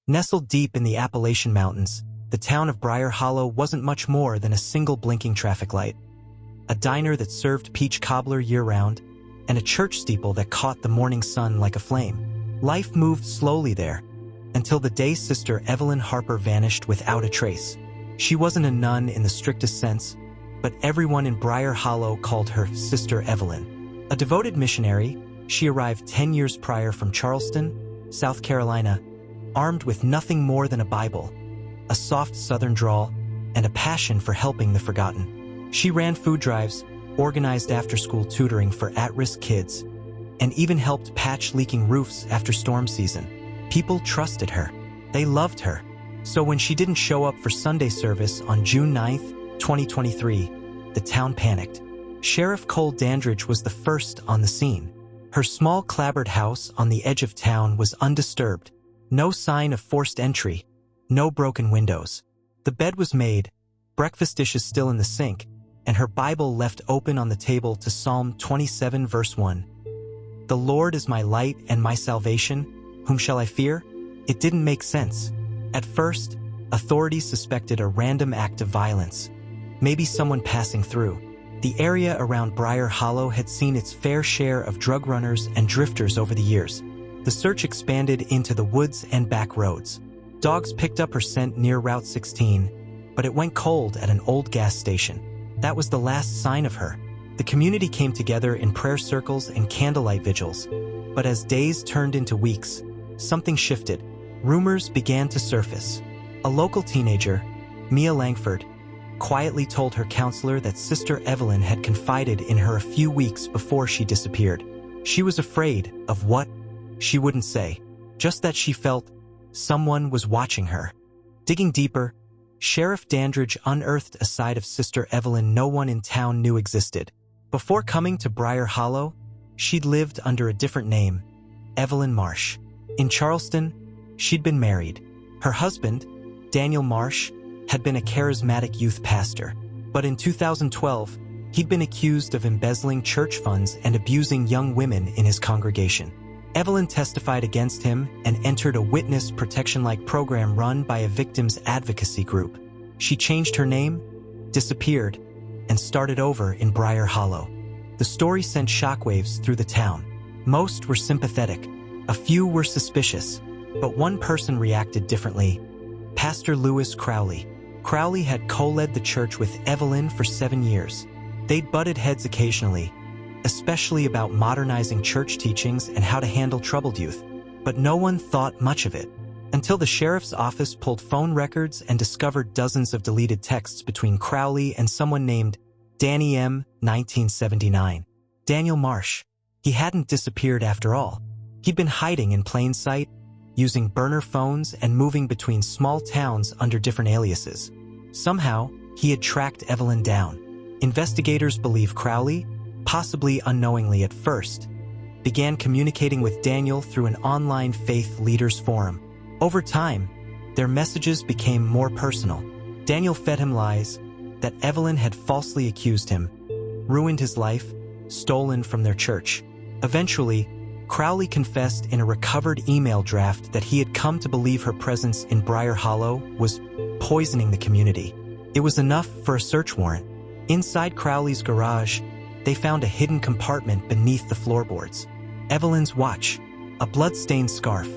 Nestled deep in the Appalachian Mountains, the town of Briar Hollow wasn't much more than a single blinking traffic light, a diner that served peach cobbler year-round, and a church steeple that caught the morning sun like a flame. Life moved slowly there, until the day Sister Evelyn Harper vanished without a trace. She wasn't a nun in the strictest sense, but everyone in Briar Hollow called her Sister Evelyn. A devoted missionary, she arrived 10 years prior from Charleston, South Carolina, armed with nothing more than a Bible, a soft Southern drawl, and a passion for helping the forgotten. She ran food drives, organized after-school tutoring for at-risk kids, and even helped patch leaking roofs after storm season. People trusted her. They loved her. So when she didn't show up for Sunday service on June 9, 2023, the town panicked. Sheriff Cole Dandridge was the first on the scene. Her small clapboard house on the edge of town was undisturbed. No sign of forced entry, no broken windows. The bed was made, breakfast dishes still in the sink, and her Bible left open on the table to Psalm 27 verse 1. "The Lord is my light and my salvation, whom shall I fear?" It didn't make sense. At first, authorities suspected a random act of violence, maybe someone passing through. The area around Briar Hollow had seen its fair share of drug runners and drifters over the years. The search expanded into the woods and back roads. Dogs picked up her scent near Route 16, but it went cold at an old gas station. That was the last sign of her. The community came together in prayer circles and candlelight vigils. But as days turned into weeks, something shifted. Rumors began to surface. A local teenager, Mia Langford, quietly told her counselor that Sister Evelyn had confided in her a few weeks before she disappeared. She was afraid of what? She wouldn't say, just that she felt someone was watching her. Digging deeper, Sheriff Dandridge unearthed a side of Sister Evelyn no one in town knew existed. Before coming to Briar Hollow, she'd lived under a different name, Evelyn Marsh. In Charleston, she'd been married. Her husband, Daniel Marsh, had been a charismatic youth pastor. But in 2012, he'd been accused of embezzling church funds and abusing young women in his congregation. Evelyn testified against him and entered a witness protection-like program run by a victims advocacy group. She changed her name, disappeared, and started over in Briar Hollow. The story sent shockwaves through the town. Most were sympathetic. A few were suspicious. But one person reacted differently. Pastor Lewis Crowley. Crowley had co-led the church with Evelyn for 7 years. They'd butted heads occasionally, especially about modernizing church teachings and how to handle troubled youth. But no one thought much of it, until the sheriff's office pulled phone records and discovered dozens of deleted texts between Crowley and someone named Danny M. 1979. Daniel Marsh. He hadn't disappeared after all. He'd been hiding in plain sight, using burner phones and moving between small towns under different aliases. Somehow, he had tracked Evelyn down. Investigators believe Crowley, possibly unknowingly at first, began communicating with Daniel through an online faith leaders forum. Over time, their messages became more personal. Daniel fed him lies that Evelyn had falsely accused him, ruined his life, stolen from their church. Eventually, Crowley confessed in a recovered email draft that he had come to believe her presence in Briar Hollow was poisoning the community. It was enough for a search warrant. Inside Crowley's garage, they found a hidden compartment beneath the floorboards. Evelyn's watch, a blood-stained scarf,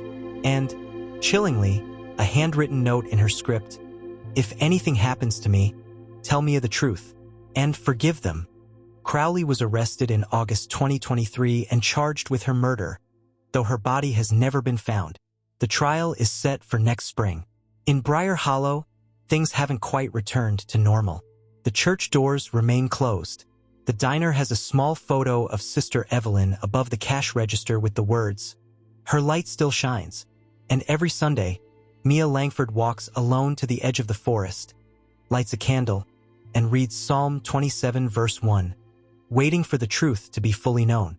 and, chillingly, a handwritten note in her script. "If anything happens to me, tell me the truth, and forgive them." Crowley was arrested in August 2023 and charged with her murder, though her body has never been found. The trial is set for next spring. In Briar Hollow, things haven't quite returned to normal. The church doors remain closed. The diner has a small photo of Sister Evelyn above the cash register with the words, "Her light still shines." And every Sunday, Mia Langford walks alone to the edge of the forest, lights a candle, and reads Psalm 27 verse 1. Waiting for the truth to be fully known.